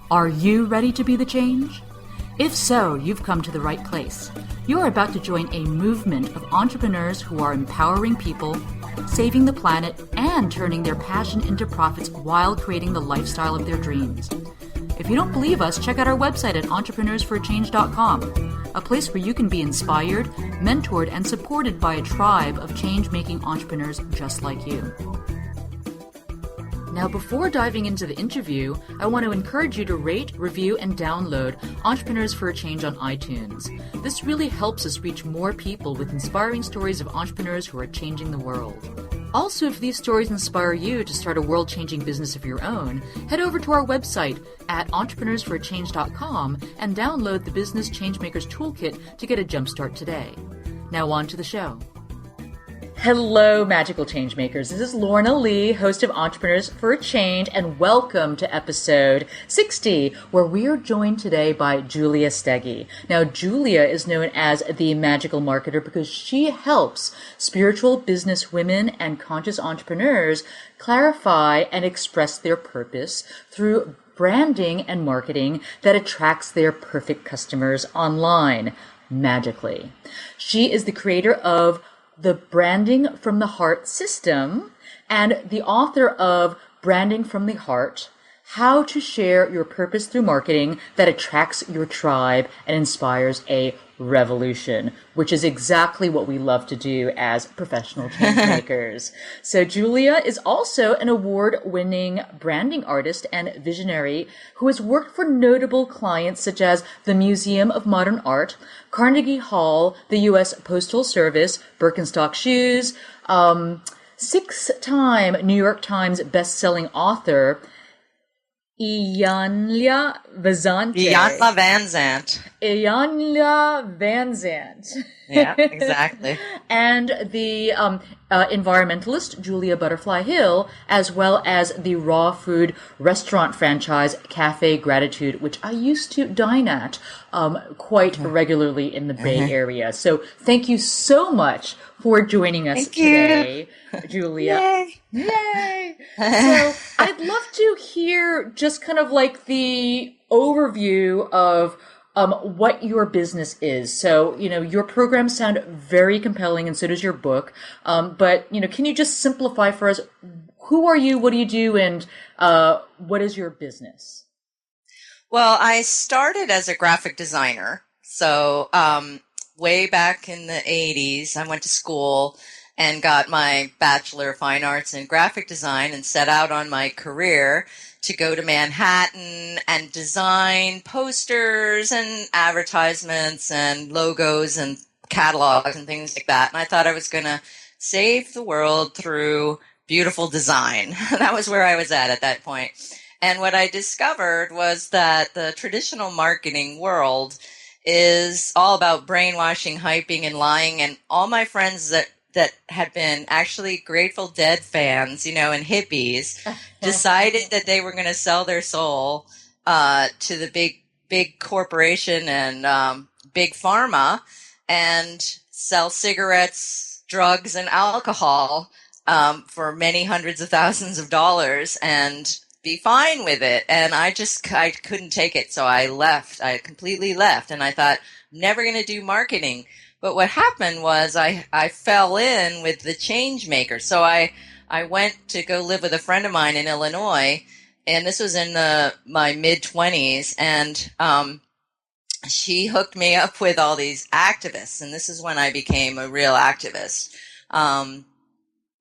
Are you ready to be the change? If so, you've come to the right place. You are about to join a movement of entrepreneurs who are empowering people, saving the planet, and turning their passion into profits while creating the lifestyle of their dreams. If you don't believe us, check out our website at entrepreneursforachange.com, a place where you can be inspired, mentored, and supported by a tribe of change-making entrepreneurs just like you. Now, before diving into the interview, I want to encourage you to rate, review, and download Entrepreneurs for a Change on iTunes. This really helps us reach more people with inspiring stories of entrepreneurs who are changing the world. Also, if these stories inspire you to start a world-changing business of your own, head over to our website at entrepreneursforachange.com and download the Business Changemakers Toolkit to get a jumpstart today. Now on to the show. Hello, Magical Changemakers. This is Lorna Lee, host of Entrepreneurs for a Change, and welcome to episode 60, where we are joined today by Julia Stege. Now, Julia is known as the Magical Marketer because she helps spiritual business women and conscious entrepreneurs clarify and express their purpose through branding and marketing that attracts their perfect customers online, magically. She is the creator of the Branding from the Heart system and the author of Branding from the Heart, How to Share Your Purpose Through Marketing That Attracts Your Tribe and Inspires a Revolution, which is exactly what we love to do as professional change makers. So Julia is also an award-winning branding artist and visionary who has worked for notable clients such as the Museum of Modern Art, Carnegie Hall, the U.S. Postal Service, Birkenstock Shoes, six-time New York Times best-selling author, Iyanla Vanzant. Iyanla Vanzant. Yeah, exactly. And the environmentalist, Julia Butterfly Hill, as well as the raw food restaurant franchise, Cafe Gratitude, which I used to dine at quite regularly in the Bay Area. So thank you so much for joining us today, Julia. Yay! Yay! So I'd love to hear just kind of like the overview of what your business is. So, your programs sound very compelling, and so does your book. But, can you just simplify for us, who are you, what do you do, and what is your business? Well, I started as a graphic designer. So way back in the 80s, I went to school and got my Bachelor of Fine Arts in Graphic Design and set out on my career to go to Manhattan and design posters and advertisements and logos and catalogs and things like that. And I thought I was going to save the world through beautiful design. That was where I was at that point. And what I discovered was that the traditional marketing world is all about brainwashing, hyping, and lying. And all my friends that had been actually Grateful Dead fans, and hippies, decided that they were going to sell their soul to the big corporation and big pharma and sell cigarettes, drugs, and alcohol for many hundreds of thousands of dollars and be fine with it. And I couldn't take it. So I left. I completely left. And I thought, I'm never going to do marketing. But what happened was I fell in with the Changemakers. So I went to go live with a friend of mine in Illinois, and this was in my mid-20s, and she hooked me up with all these activists, and this is when I became a real activist,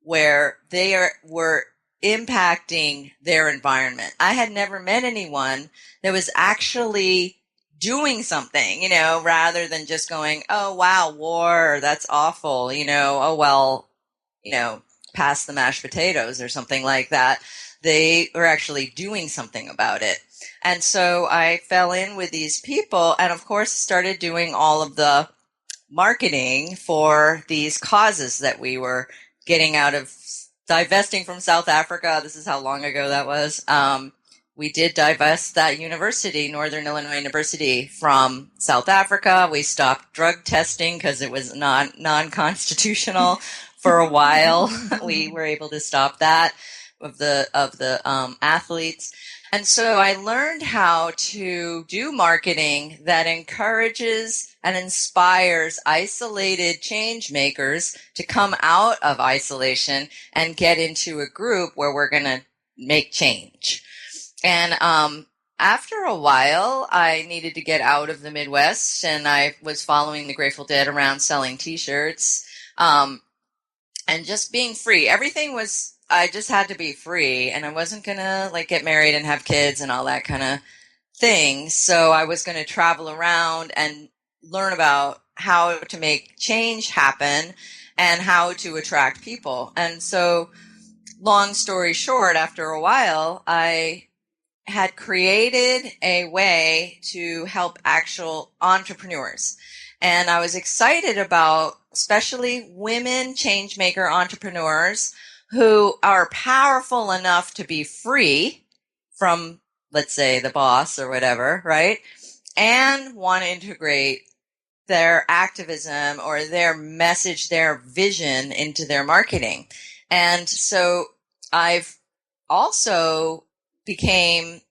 where they were impacting their environment. I had never met anyone that was actually doing something, rather than just going, oh, wow, war, that's awful, oh, well, pass the mashed potatoes or something like that. They were actually doing something about it. And so I fell in with these people and, of course, started doing all of the marketing for these causes that we were getting out of divesting from South Africa. This is how long ago that was. We did divest that university, Northern Illinois University, from South Africa. We stopped drug testing because it was non-constitutional for a while. We were able to stop that. of the athletes. And so I learned how to do marketing that encourages and inspires isolated change makers to come out of isolation and get into a group where we're going to make change. And after a while, I needed to get out of the Midwest, and I was following the Grateful Dead around selling T-shirts and just being free. I just had to be free, and I wasn't going to like get married and have kids and all that kind of thing. So I was going to travel around and learn about how to make change happen and how to attract people. And so long story short, after a while, I had created a way to help actual entrepreneurs. And I was excited about especially women change maker entrepreneurs who are powerful enough to be free from, let's say, the boss or whatever, right? And want to integrate their activism or their message, their vision into their marketing. And so I've also became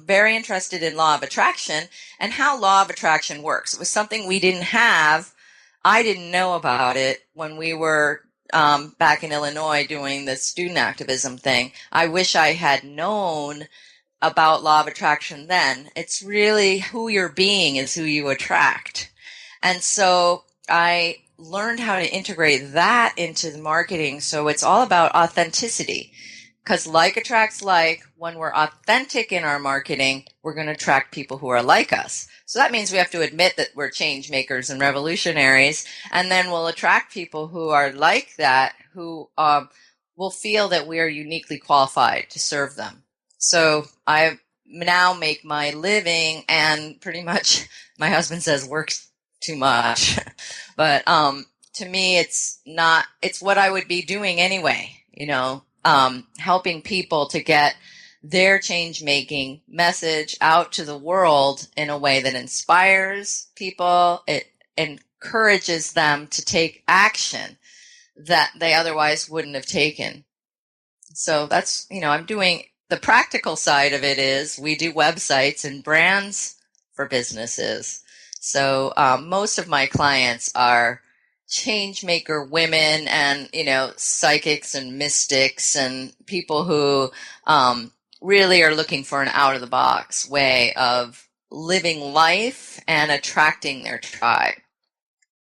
very interested in law of attraction and how law of attraction works. It was something we didn't have. I didn't know about it when we were back in Illinois doing the student activism thing. I wish I had known about law of attraction then. It's really who you're being is who you attract. And so I learned how to integrate that into the marketing. So it's all about authenticity. Because like attracts like, when we're authentic in our marketing, we're going to attract people who are like us. So that means we have to admit that we're change makers and revolutionaries, and then we'll attract people who are like that, who will feel that we are uniquely qualified to serve them. So I now make my living, and pretty much my husband says works too much, but to me it's what I would be doing anyway, helping people to get their change-making message out to the world in a way that inspires people. It encourages them to take action that they otherwise wouldn't have taken. So that's, I'm doing the practical side of it is we do websites and brands for businesses. So most of my clients are change maker women and, psychics and mystics and people who really are looking for an out of the box way of living life and attracting their tribe.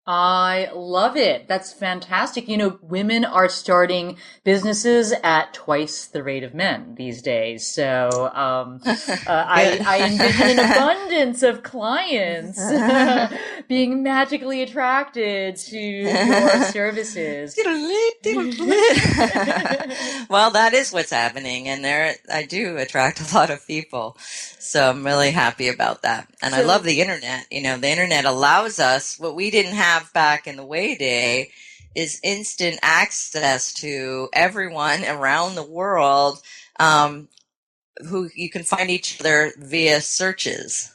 I love it. That's fantastic. Women are starting businesses at twice the rate of men these days. So I envision an abundance of clients being magically attracted to your services. Well, that is what's happening. And I do attract a lot of people. So I'm really happy about that. And I love the internet. The internet allows us what we didn't have back in the way day is instant access to everyone around the world who you can find each other via searches.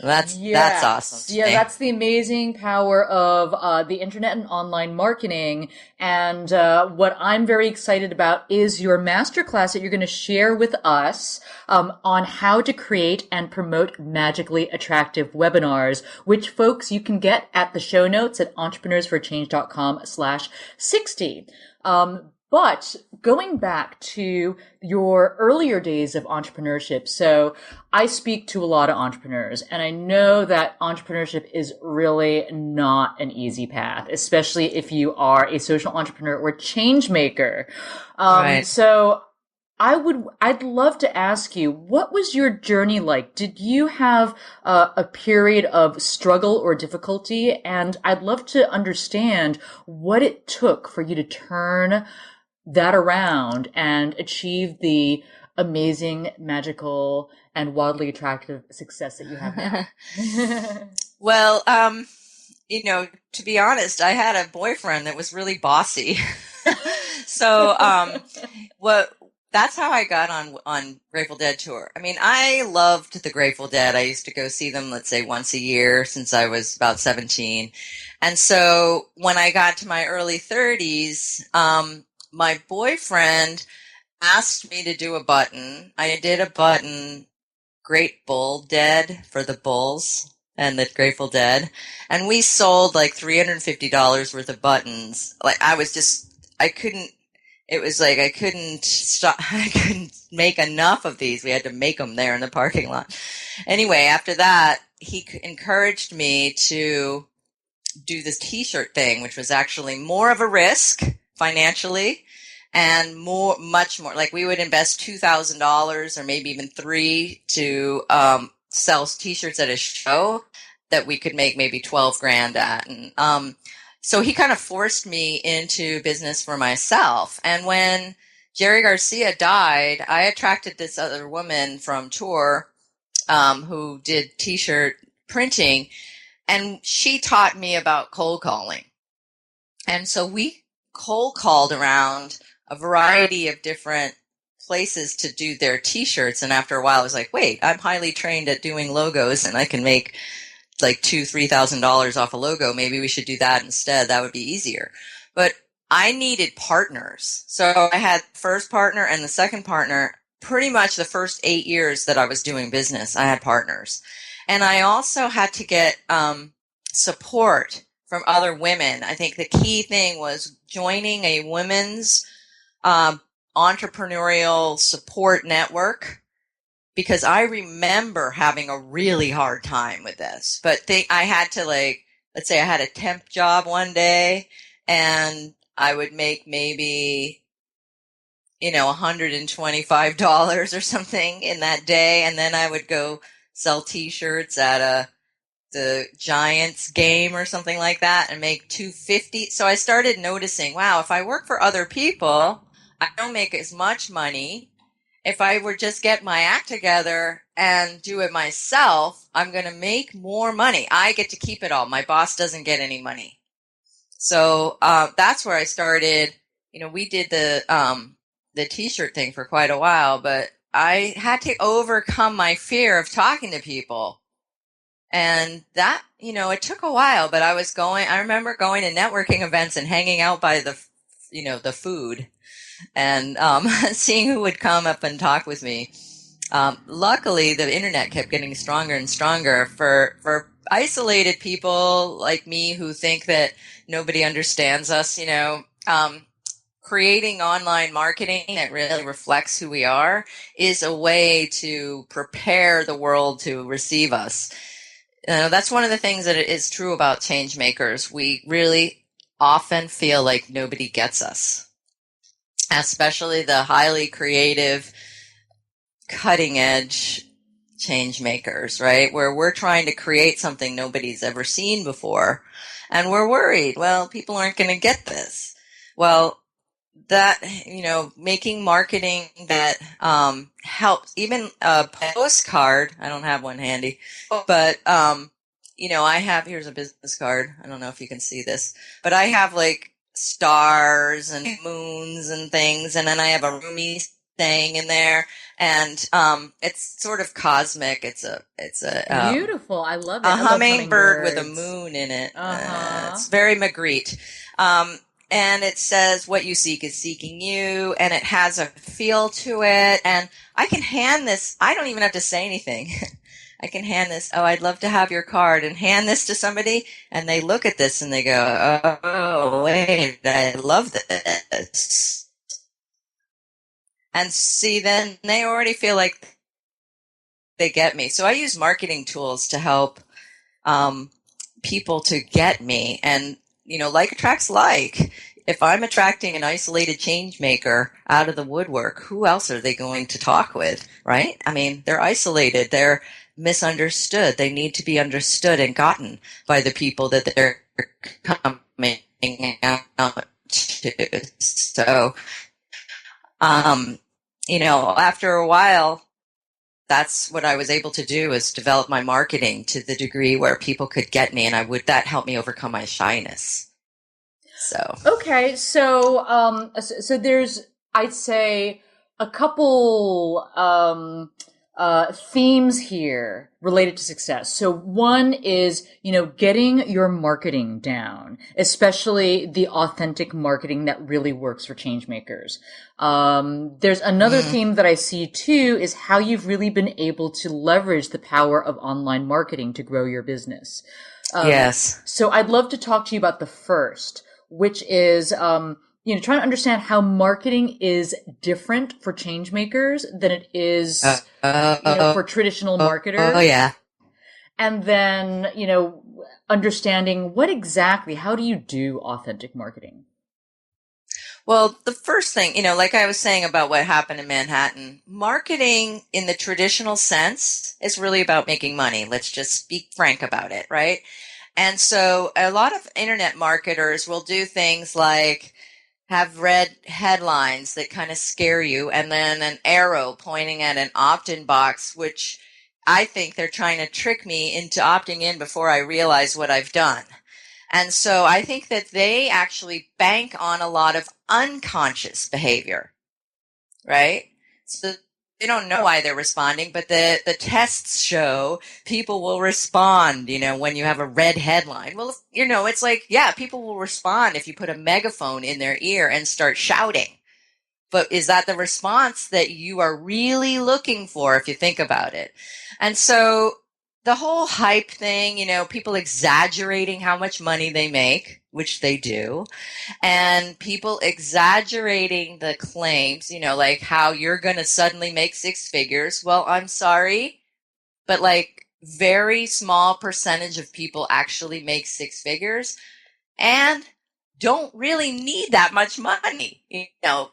That's awesome. Yeah, that's the amazing power of the internet and online marketing. And what I'm very excited about is your masterclass that you're going to share with us on how to create and promote magically attractive webinars, which folks you can get at the show notes at entrepreneursforchange.com/60. But going back to your earlier days of entrepreneurship, so I speak to a lot of entrepreneurs, and I know that entrepreneurship is really not an easy path, especially if you are a social entrepreneur or change maker. Right. So I'd love to ask you, what was your journey like? Did you have a period of struggle or difficulty? And I'd love to understand what it took for you to turn that around and achieve the amazing, magical, and wildly attractive success that you have now. Well, to be honest, I had a boyfriend that was really bossy. So, that's how I got on Grateful Dead tour. I mean, I loved the Grateful Dead. I used to go see them, let's say, once a year since I was about 17. And so when I got to my early 30s, my boyfriend asked me to do a button. I did a button, Grateful Dead, for the Bulls and the Grateful Dead. And we sold like $350 worth of buttons. Like I couldn't, it was like I couldn't stop, I couldn't make enough of these. We had to make them there in the parking lot. Anyway, after that, he encouraged me to do this t-shirt thing, which was actually more of a risk financially and much more. Like we would invest $2,000 or maybe even $3,000 to sell t-shirts at a show that we could make maybe 12 grand at. And so he kind of forced me into business for myself. And when Jerry Garcia died, I attracted this other woman from tour who did t-shirt printing, and she taught me about cold calling. And so we cold called around a variety of different places to do their t-shirts. And after a while, I was like, wait, I'm highly trained at doing logos and I can make like $2,000-$3,000 off a logo. Maybe we should do that instead. That would be easier. But I needed partners. So I had the first partner and the second partner. Pretty much the first 8 years that I was doing business, I had partners. And I also had to get support from other women. I think the key thing was joining a women's entrepreneurial support network, because I remember having a really hard time with this. But I had to, like, let's say I had a temp job one day and I would make maybe, $125 or something in that day. And then I would go sell t-shirts at the Giants game or something like that and make $250. So I started noticing, wow, if I work for other people, I don't make as much money. If I were just get my act together and do it myself, I'm going to make more money. I get to keep it all. My boss doesn't get any money. So that's where I started. We did the t-shirt thing for quite a while, but I had to overcome my fear of talking to people. And that, it took a while, but I remember going to networking events and hanging out by the food and seeing who would come up and talk with me. Luckily, the internet kept getting stronger and stronger for isolated people like me who think that nobody understands us, creating online marketing that really reflects who we are is a way to prepare the world to receive us. That's one of the things that is true about Changemakers. We really often feel like nobody gets us, especially the highly creative, cutting edge Changemakers, right? Where we're trying to create something nobody's ever seen before. And we're worried, well, people aren't going to get this. Well, that, making marketing that helps, even a postcard, I don't have one handy, but, here's a business card. I don't know if you can see this, but I have like stars and moons and things, and then I have a Rumi saying in there, and it's sort of cosmic. It's a beautiful. I love it. A hummingbird with a moon in it. It's very Magritte. And it says, what you seek is seeking you, and it has a feel to it. And I can hand this, I don't even have to say anything. I can hand this, I'd love to have your card, and hand this to somebody, and they look at this and they go, oh, wait, I love this. And see, then they already feel like they get me. So I use marketing tools to help people to get me. And like attracts like. If I'm attracting an isolated change maker out of the woodwork, who else are they going to talk with, right? I mean, they're isolated. They're misunderstood. They need to be understood and gotten by the people that they're coming out to. So, after a while, that's what I was able to do, is develop my marketing to the degree where people could get me, and that helped me overcome my shyness. So okay, so there's, I'd say, a couple themes here related to success. So one is, getting your marketing down, especially the authentic marketing that really works for Changemakers. There's another theme that I see too is how you've really been able to leverage the power of online marketing to grow your business. Yes. So I'd love to talk to you about the first, which is, trying to understand how marketing is different for Changemakers than it is, for traditional marketers. Oh, yeah. And then, understanding how do you do authentic marketing? Well, the first thing, like I was saying about what happened in Manhattan, marketing in the traditional sense is really about making money. Let's just be frank about it, right? And so a lot of internet marketers will do things like have red headlines that kind of scare you and then an arrow pointing at an opt-in box, which I think they're trying to trick me into opting in before I realize what I've done. And so I think that they actually bank on a lot of unconscious behavior, right? So they don't know why they're responding, but the tests show people will respond, when you have a red headline. Well, it's like, yeah, people will respond if you put a megaphone in their ear and start shouting. But is that the response that you are really looking for if you think about it? And so the whole hype thing, people exaggerating how much money they make, which they do, and people exaggerating the claims, like how you're going to suddenly make six figures. Well, I'm sorry, but very small percentage of people actually make six figures and don't really need that much money,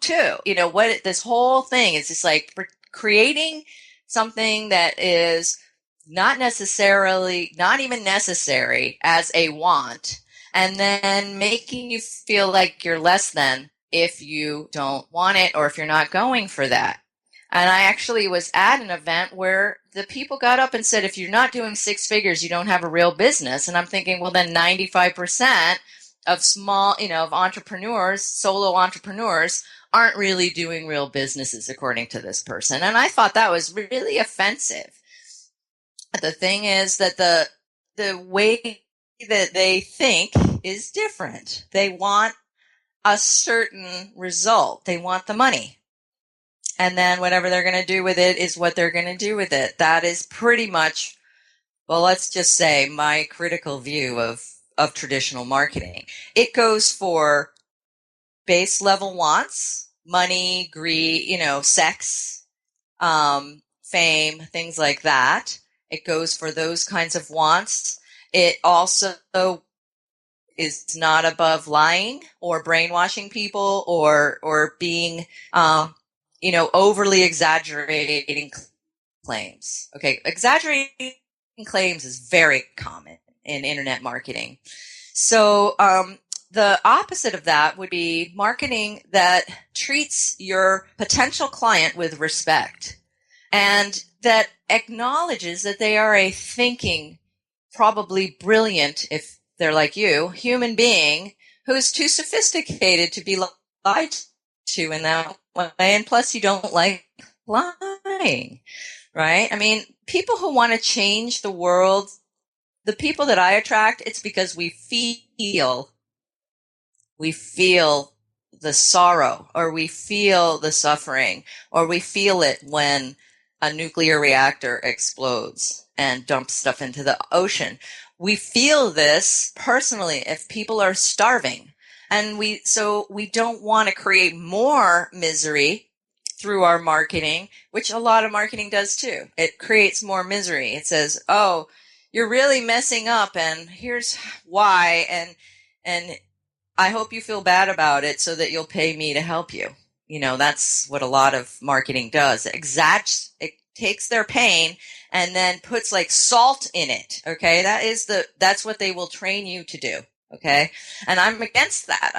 too. What this whole thing is just like creating something that is not even necessary as a want, and then making you feel like you're less than if you don't want it or if you're not going for that. And I actually was at an event where the people got up and said, if you're not doing six figures, you don't have a real business. And I'm thinking, well, then 95% of small, of entrepreneurs, solo entrepreneurs, aren't really doing real businesses, according to this person. And I thought that was really offensive. The thing is that the way that they think is different. They want a certain result. They want the money. And then whatever they're going to do with it is what they're going to do with it. That is pretty much, well, let's just say my critical view of traditional marketing. It goes for base level wants, money, greed, sex, fame, things like that. It goes for those kinds of wants. It also is not above lying or brainwashing people or being, overly exaggerating claims. Okay, exaggerating claims is very common in internet marketing. So the opposite of that would be marketing that treats your potential client with respect and that acknowledges that they are a thinking, probably brilliant, if they're like you, human being who's too sophisticated to be lied to in that way. And plus, you don't like lying, right? I mean, people who want to change the world, the people that I attract, it's because we feel the sorrow, or we feel the suffering, or we feel it when a nuclear reactor explodes and dumps stuff into the ocean. We feel this personally if people are starving. And so we don't want to create more misery through our marketing, which a lot of marketing does too. It creates more misery. It says, oh, you're really messing up and here's why. And I hope you feel bad about it so that you'll pay me to help you. That's what a lot of marketing does. It takes their pain and then puts like salt in it. Okay. That's what they will train you to do. Okay. And I'm against that.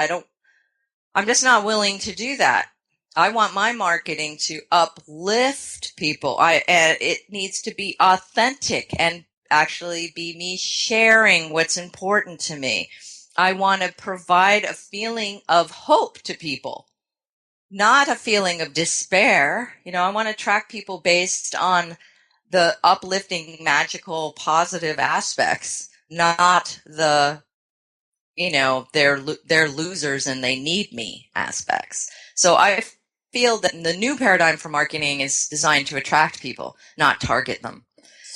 I'm just not willing to do that. I want my marketing to uplift people. And it needs to be authentic and actually be me sharing what's important to me. I want to provide a feeling of hope to people, not a feeling of despair. I want to attract people based on the uplifting, magical, positive aspects, not the, they're losers and they need me aspects. So I feel that the new paradigm for marketing is designed to attract people, not target them.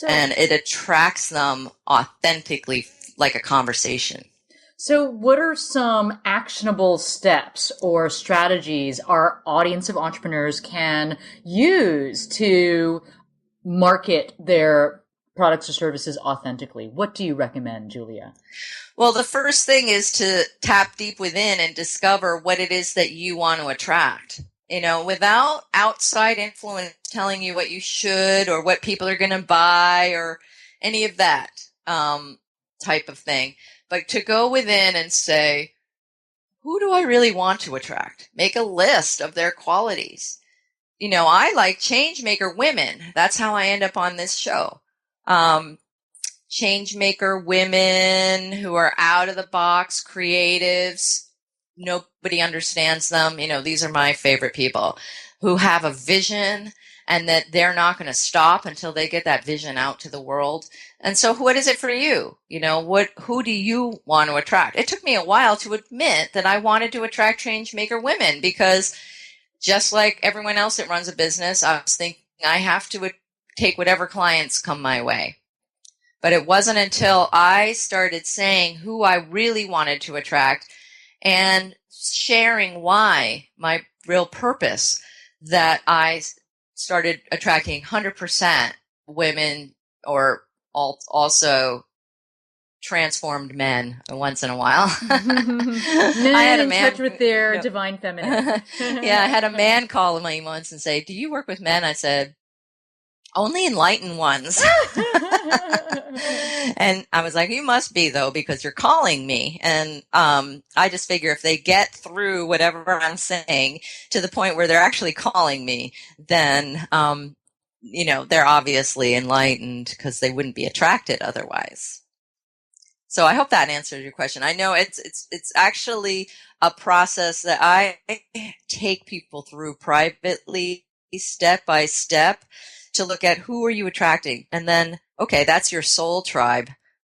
And it attracts them authentically, like a conversation. So what are some actionable steps or strategies our audience of entrepreneurs can use to market their products or services authentically? What do you recommend, Julia? Well, the first thing is to tap deep within and discover what it is that you want to attract. Without outside influence telling you what you should or what people are going to buy or any of that type of thing. But to go within and say, who do I really want to attract? Make a list of their qualities. I like changemaker women. That's how I end up on this show. Changemaker women who are out of the box, creatives. Nobody understands them. These are my favorite people who have a vision and that they're not going to stop until they get that vision out to the world. And so what is it for you? Who do you want to attract? It took me a while to admit that I wanted to attract changemaker women because just like everyone else that runs a business, I was thinking I have to take whatever clients come my way. But it wasn't until I started saying who I really wanted to attract and sharing why, my real purpose, that I started attracting 100% women or also transformed men once in a while. Men I had a man in touch with their divine feminine. Yeah, I had a man call me once and say, "Do you work with men?" I said, "Only enlightened ones." And I was like, "You must be, though, because you're calling me." And I just figure if they get through whatever I'm saying to the point where they're actually calling me, then they're obviously enlightened because they wouldn't be attracted otherwise. So I hope that answers your question. I know it's actually a process that I take people through privately, step by step, to look at who are you attracting, and then, okay, that's your soul tribe.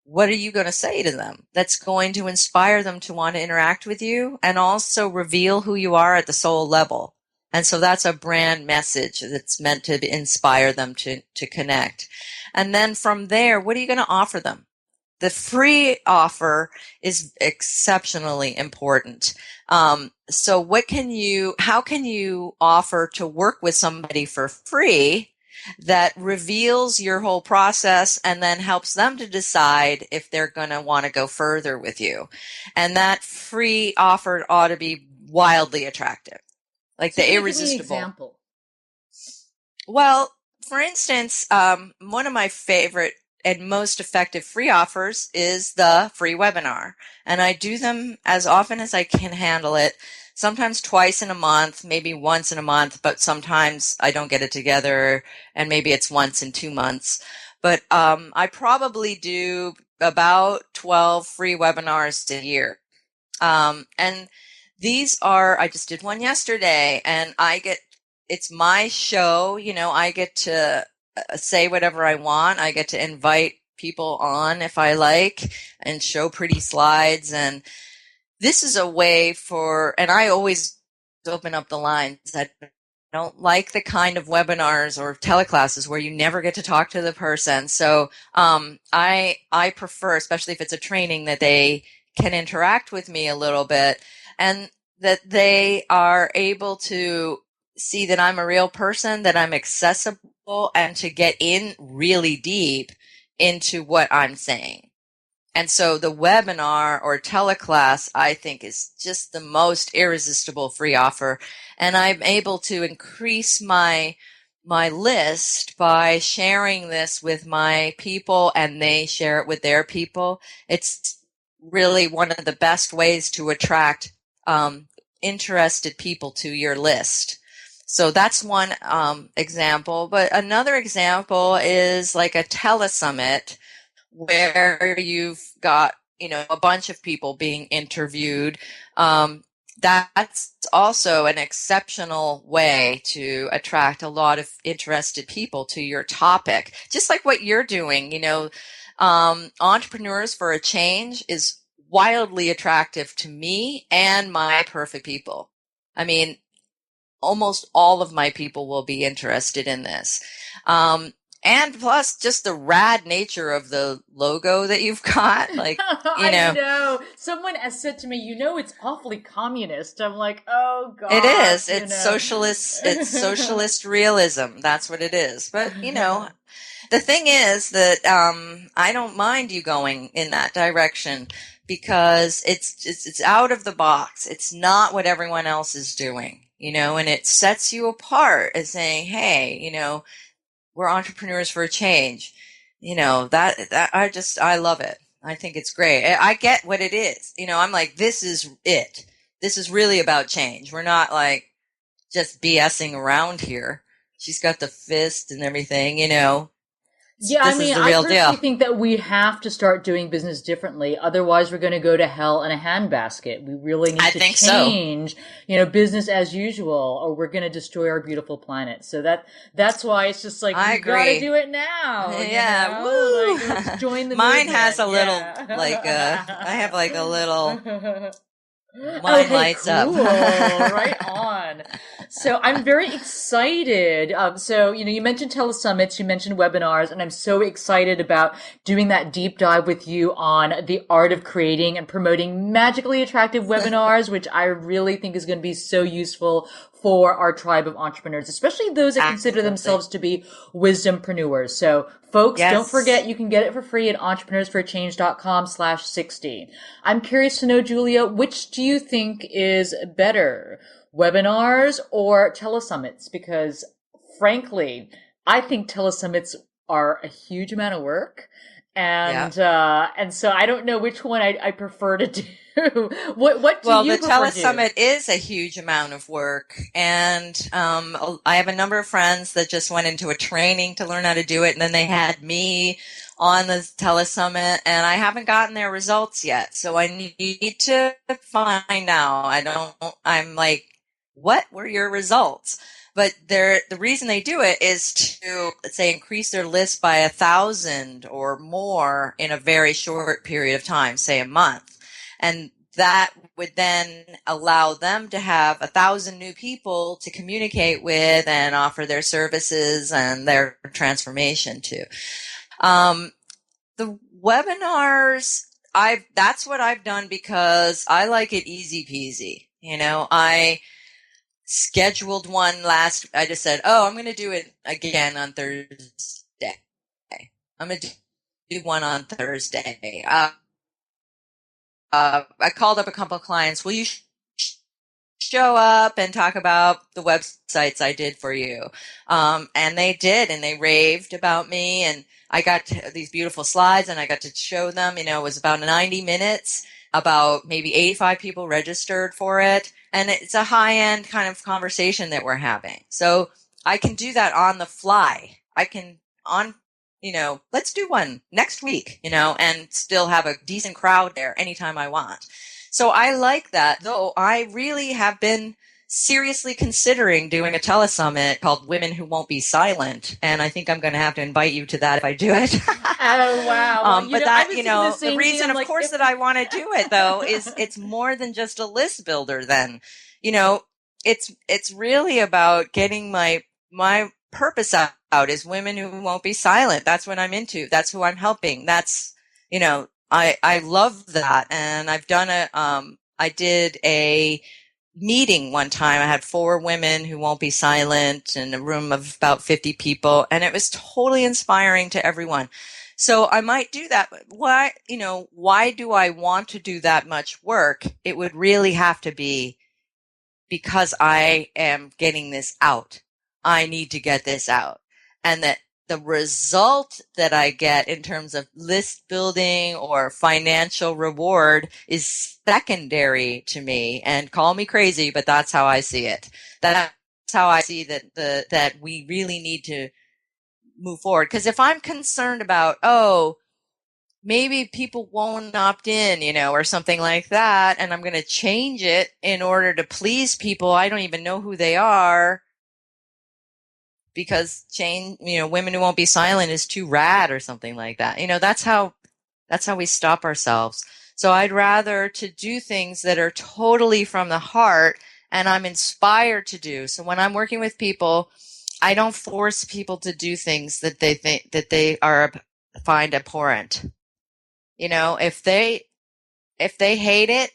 What are you going to say to them that's going to inspire them to want to interact with you and also reveal who you are at the soul level? And so that's a brand message that's meant to inspire them to connect. And then from there, what are you going to offer them? The free offer is exceptionally important. So how can you offer to work with somebody for free that reveals your whole process and then helps them to decide if they're going to want to go further with you? And that free offer ought to be wildly attractive. Like the irresistible. Give me an example. Well, for instance, one of my favorite and most effective free offers is the free webinar. And I do them as often as I can handle it. Sometimes twice in a month, maybe once in a month, but sometimes I don't get it together and maybe it's once in 2 months. But I probably do about 12 free webinars a year. And these I just did one yesterday and it's my show, I get to say whatever I want. I get to invite people on if I like and show pretty slides. And this is a way and I always open up the lines. I don't like the kind of webinars or teleclasses where you never get to talk to the person. So I prefer, especially if it's a training, that they can interact with me a little bit and that they are able to see that I'm a real person, that I'm accessible, and to get in really deep into what I'm saying. And so the webinar or teleclass, I think, is just the most irresistible free offer. And I'm able to increase my list by sharing this with my people and they share it with their people. It's really one of the best ways to attract interested people to your list. So that's one example. But another example is like a telesummit where you've got, a bunch of people being interviewed. that's also an exceptional way to attract a lot of interested people to your topic, just like what you're doing. Entrepreneurs for a Change is wildly attractive to me and my perfect people. I mean, almost all of my people will be interested in this. And plus just the rad nature of the logo that you've got, like, I know. Someone has said to me, it's awfully communist. I'm like, oh it is. gosh, It's socialist. It's socialist realism. That's what it is. But, the thing is that I don't mind you going in that direction because it's out of the box. It's not what everyone else is doing, and it sets you apart as saying, hey, we're entrepreneurs for a change. That I love it. I think it's great. I get what it is. I'm like, this is it. This is really about change. We're not like just BSing around here. She's got the fist and everything, Yeah, This is the I real personally deal. think that we have to start doing business differently. Otherwise, we're going to go to hell in a handbasket. We really need I to think so. change, business as usual, or we're going to destroy our beautiful planet. So that's why it's just like, I we got to agree. do it now, Yeah, woo! Like, let's join the Mine has movement. a little, like, I have Yeah. like a little, Oh, mine hey, lights up. cool. Right on. So I'm very excited. So, you mentioned telesummits, you mentioned webinars, and I'm so excited about doing that deep dive with you on the art of creating and promoting magically attractive webinars, which I really think is going to be so useful for our tribe of entrepreneurs, especially those that consider Absolutely. themselves to be wisdompreneurs. So folks, don't Yes. forget you can get it for free at entrepreneursforachange.com/60. I'm curious to know, Julia, which do you think is better, webinars or telesummits? Because frankly, I think telesummits are a huge amount of work. Yeah. And so I don't know which one I prefer to do. What do Well, you the prefer to do? telesummit is a huge amount of work, and I have a number of friends that just went into a training to learn how to do it, and then they had me on the telesummit, and I haven't gotten their results yet. So I need to find out. I'm like, what were your results? But the reason they do it is to, let's say, increase their list by 1,000 or more in a very short period of time, say a month. And that would then allow them to have 1,000 new people to communicate with and offer their services and their transformation to. The webinars, that's what I've done because I like it easy peasy. I scheduled one I just said, oh, I'm going to do it again on Thursday. I'm going to do one on Thursday. I called up a couple of clients. Will you show up and talk about the websites I did for you? And they did, and they raved about me. And I got these beautiful slides, and I got to show them. It was about 90 minutes. About maybe 85 people registered for it. And it's a high-end kind of conversation that we're having. So I can do that on the fly. I can let's do one next week, and still have a decent crowd there anytime I want. So I like that, though I really have been seriously considering doing a telesummit called Women Who Won't Be Silent. And I think I'm going to have to invite you to that if I do it. Oh wow! Well, But I that, was thinking the the same thing. reason, I'm of like, course, that I want to do it, though, is it's more than just a list builder then. It's really about getting my purpose out is women who won't be silent. That's what I'm into. That's who I'm helping. That's, I love that. And I did a meeting one time. I had 4 women who won't be silent in a room of about 50 people, and it was totally inspiring to everyone. So I might do that. But why do I want to do that much work? It would really have to be because I am getting this out. I need to get this out. And that the result that I get in terms of list building or financial reward is secondary to me. And call me crazy, but that's how I see it. That's how I see that we really need to move forward. Because if I'm concerned about, maybe people won't opt in, or something like that. And I'm going to change it in order to please people. I don't even know who they are because women who won't be silent is too rad or something like that. That's how we stop ourselves. So I'd rather to do things that are totally from the heart and I'm inspired to do. So when I'm working with people, I don't force people to do things that they think that they find abhorrent. If they hate it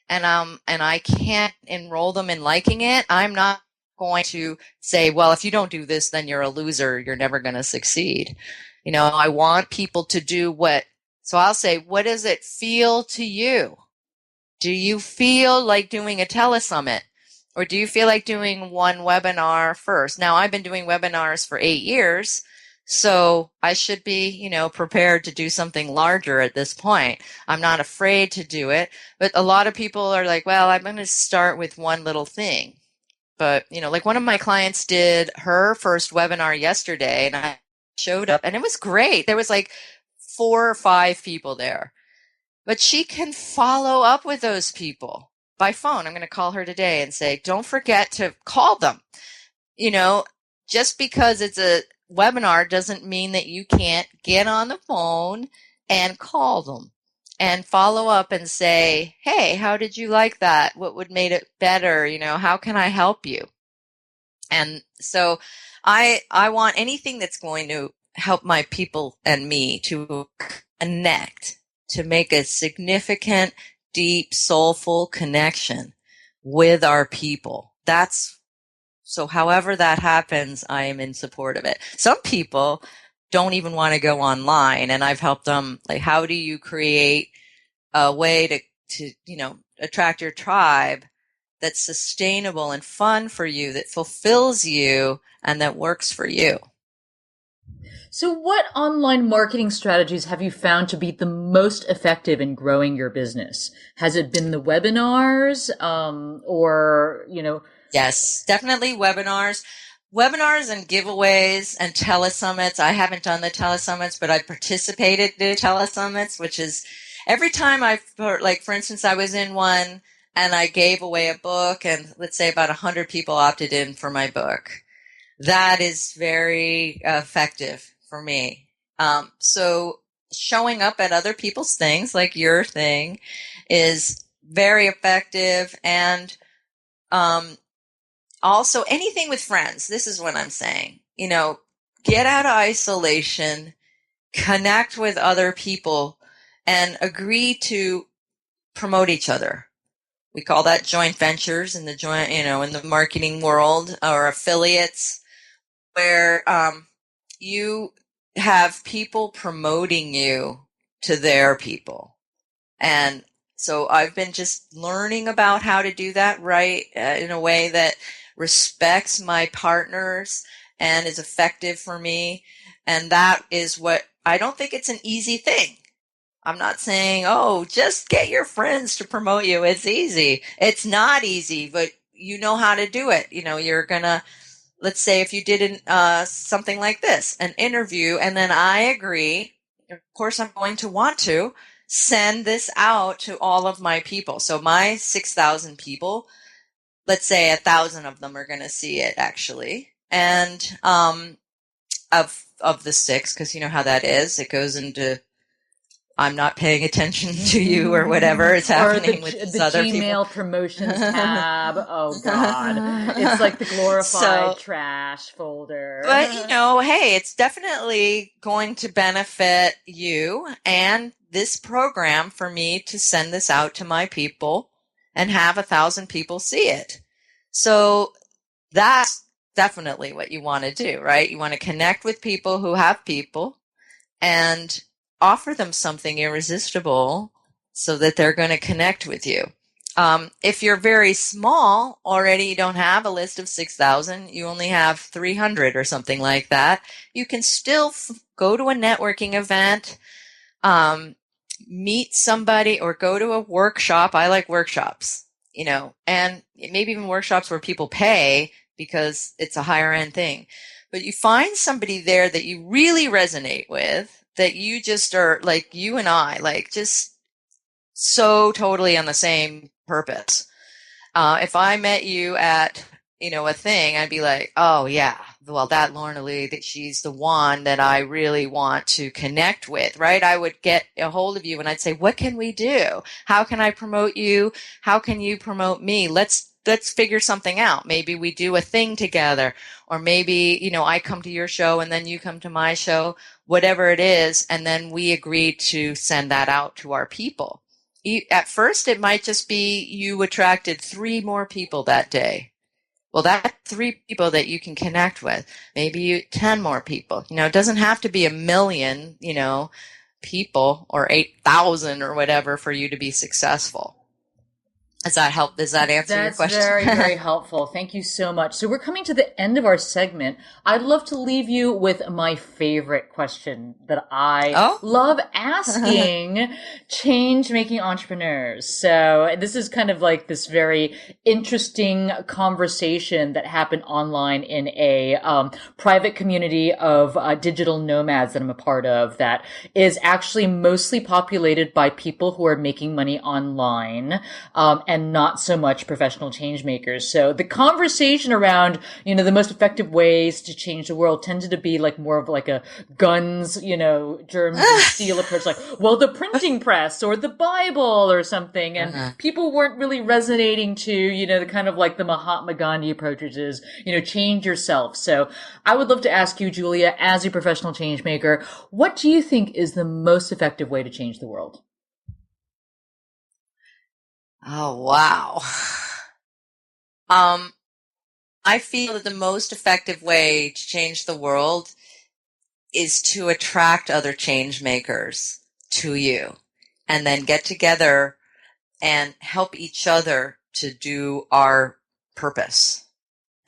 and I can't enroll them in liking it, I'm not going to say, well, if you don't do this, then you're a loser. You're never going to succeed. I want people to do so I'll say, what does it feel to you? Do you feel like doing a telesummit? Or do you feel like doing one webinar first? Now, I've been doing webinars for 8 years, so I should be, prepared to do something larger at this point. I'm not afraid to do it, but a lot of people are like, well, I'm going to start with one little thing. But, like one of my clients did her first webinar yesterday, and I showed up, and it was great. There was like 4 or 5 people there. But she can follow up with those people by phone. I'm going to call her today and say, don't forget to call them. Just because it's a webinar doesn't mean that you can't get on the phone and call them and follow up and say, hey, how did you like that? What would made it better? How can I help you? And so I want anything that's going to help my people and me to connect, to make a significant, deep, soulful connection with our people. So however that happens, I am in support of it. Some people don't even want to go online, and I've helped them, like, how do you create a way to attract your tribe that's sustainable and fun for you, that fulfills you, and that works for you. So what online marketing strategies have you found to be the most effective in growing your business? Has it been the webinars, or? Yes, definitely webinars. Webinars and giveaways and telesummits. I haven't done the telesummits, but I participated in the telesummits, which is every time for instance, I was in one and I gave away a book, and let's say about 100 people opted in for my book. That is very effective for me. So showing up at other people's things, like your thing, is very effective. And also anything with friends. This is what I'm saying. Get out of isolation, connect with other people, and agree to promote each other. We call that joint ventures in the marketing world, or affiliates, where you have people promoting you to their people. And so I've been just learning about how to do that right, in a way that respects my partners and is effective for me. And that is I don't think it's an easy thing. I'm not saying, oh, just get your friends to promote you. It's easy. It's not easy, but you know how to do it. You're going to, let's say if you did something like this, an interview, and then I agree, of course I'm going to want to send this out to all of my people. So my 6,000 people, let's say 1,000 of them are going to see it actually. And of the 6, because you know how that is, it goes into, I'm not paying attention to you or whatever is happening with these other people. The Gmail promotions tab. Oh God. It's like the glorified trash folder. But hey, it's definitely going to benefit you and this program for me to send this out to my people and have 1,000 people see it. So that's definitely what you want to do, right? You want to connect with people who have people and offer them something irresistible so that they're going to connect with you. If you're very small already, you don't have a list of 6,000, you only have 300 or something like that, you can still go to a networking event, meet somebody, or go to a workshop. I like workshops, and maybe even workshops where people pay because it's a higher end thing. but you find somebody there that you really resonate with, that you just are like you and I, like just so totally on the same purpose. If I met you at, a thing, I'd be like, oh yeah, well, that Lorna Lee, that she's the one that I really want to connect with, right? I would get a hold of you and I'd say, what can we do? How can I promote you? How can you promote me? Let's figure something out. Maybe we do a thing together, or maybe, I come to your show and then you come to my show, whatever it is. And then we agree to send that out to our people. At first, it might just be you attracted 3 more people that day. Well, that's 3 people that you can connect with. Maybe 10 more people. It doesn't have to be 1 million, people, or 8,000 or whatever for you to be successful. Does that help? Does that answer your question? That's very, very helpful. Thank you so much. So we're coming to the end of our segment. I'd love to leave you with my favorite question that I love asking change-making entrepreneurs. So this is kind of like this very interesting conversation that happened online in a private community of digital nomads that I'm a part of, that is actually mostly populated by people who are making money online, and not so much professional change makers. So the conversation around, the most effective ways to change the world tended to be like more of like a guns, germs and steel approach, like, well, the printing press or the Bible or something. And people weren't really resonating to, the kind of like the Mahatma Gandhi approach, which is, change yourself. So I would love to ask you, Julia, as a professional change maker, what do you think is the most effective way to change the world? Oh, wow. I feel that the most effective way to change the world is to attract other change makers to you, and then get together and help each other to do our purpose.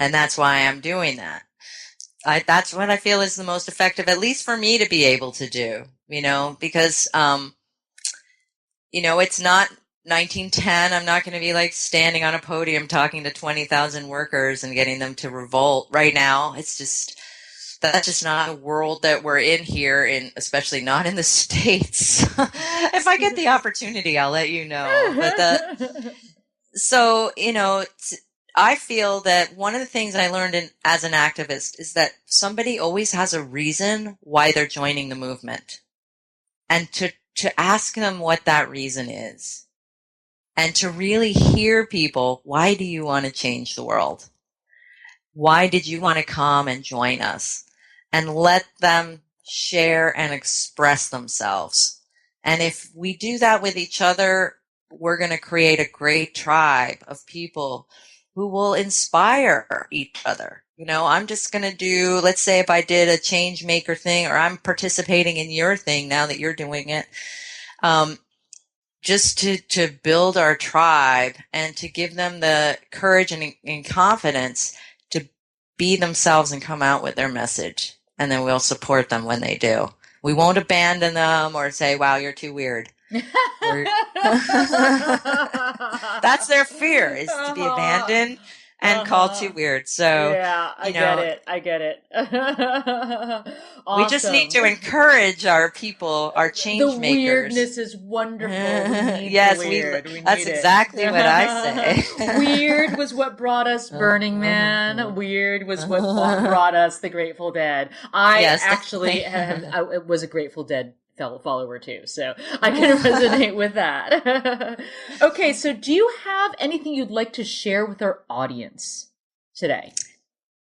And that's why I'm doing that. That's what I feel is the most effective, at least for me to be able to do, because, it's not 1910. I'm not going to be like standing on a podium talking to 20,000 workers and getting them to revolt right now. That's just not a world that we're in here, especially not in the States. If I get the opportunity, I'll let you know. But I feel that one of the things I learned as an activist is that somebody always has a reason why they're joining the movement, and to ask them what that reason is. And to really hear people, why do you want to change the world? Why did you want to come and join us? And let them share and express themselves. And if we do that with each other, we're going to create a great tribe of people who will inspire each other. I'm just going to do, let's say if I did a change maker thing, or I'm participating in your thing now that you're doing it, just to build our tribe and to give them the courage and confidence to be themselves and come out with their message. And then we'll support them when they do. We won't abandon them or say, wow, you're too weird. That's their fear, is to be abandoned and called too weird. So, yeah, I get it. Awesome. We just need to encourage our people, our change makers. The weirdness is wonderful. Yes, that's exactly what I say. Weird was what brought us Burning Man. Weird was what brought us the Grateful Dead. I actually was a Grateful Dead follower too, so I can resonate with that. Okay, so do you have anything you'd like to share with our audience today?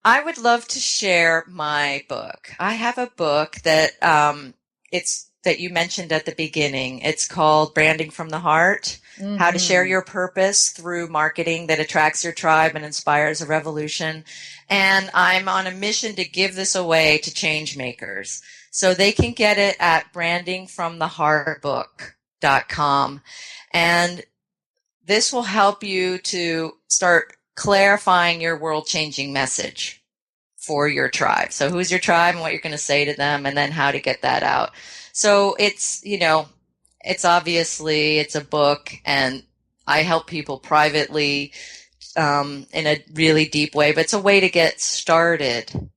I would love to share my book. I have a book that that you mentioned at the beginning. It's called Branding from the Heart: How to Share Your Purpose Through Marketing That Attracts Your Tribe and Inspires a Revolution. And I'm on a mission to give this away to change makers. So they can get it at brandingfromtheheartbook.com. And this will help you to start clarifying your world-changing message for your tribe. So who's your tribe and what you're going to say to them, and then how to get that out. So it's obviously a book, and I help people privately in a really deep way, but it's a way to get started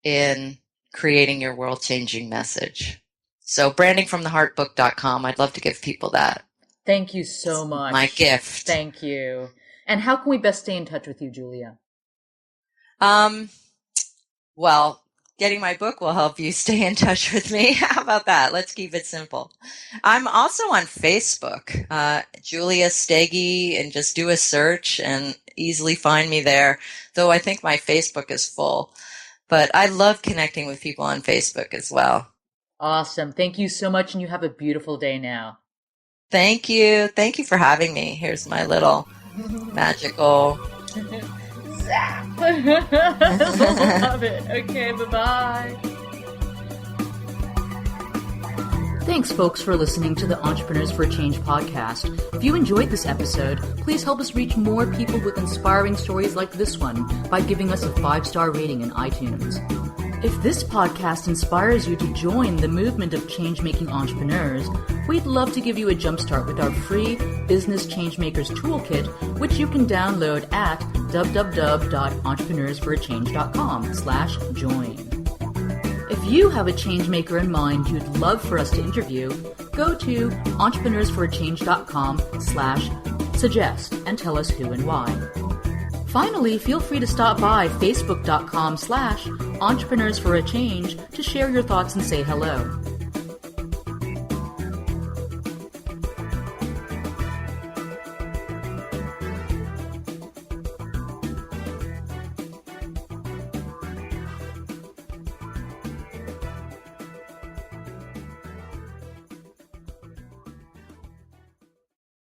in creating your world-changing message. So brandingfromtheheartbook.com, I'd love to give people that. Thank you so much. My gift. Thank you. And how can we best stay in touch with you, Julia? Well, getting my book will help you stay in touch with me. How about that? Let's keep it simple. I'm also on Facebook, Julia Stege, and just do a search and easily find me there, though I think my Facebook is full. But I love connecting with people on Facebook as well. Awesome. Thank you so much, and you have a beautiful day now. Thank you. Thank you for having me. Here's my little magical... Zap! Love it. Okay, bye-bye. Thanks, folks, for listening to the Entrepreneurs for a Change podcast. If you enjoyed this episode, please help us reach more people with inspiring stories like this one by giving us a 5-star rating in iTunes. If this podcast inspires you to join the movement of change-making entrepreneurs, we'd love to give you a jumpstart with our free Business Changemakers Toolkit, which you can download at www.entrepreneursforachange.com/join. If you have a changemaker in mind you'd love for us to interview, go to entrepreneursforachange.com/suggest and tell us who and why. Finally, feel free to stop by facebook.com/entrepreneursforachange to share your thoughts and say hello.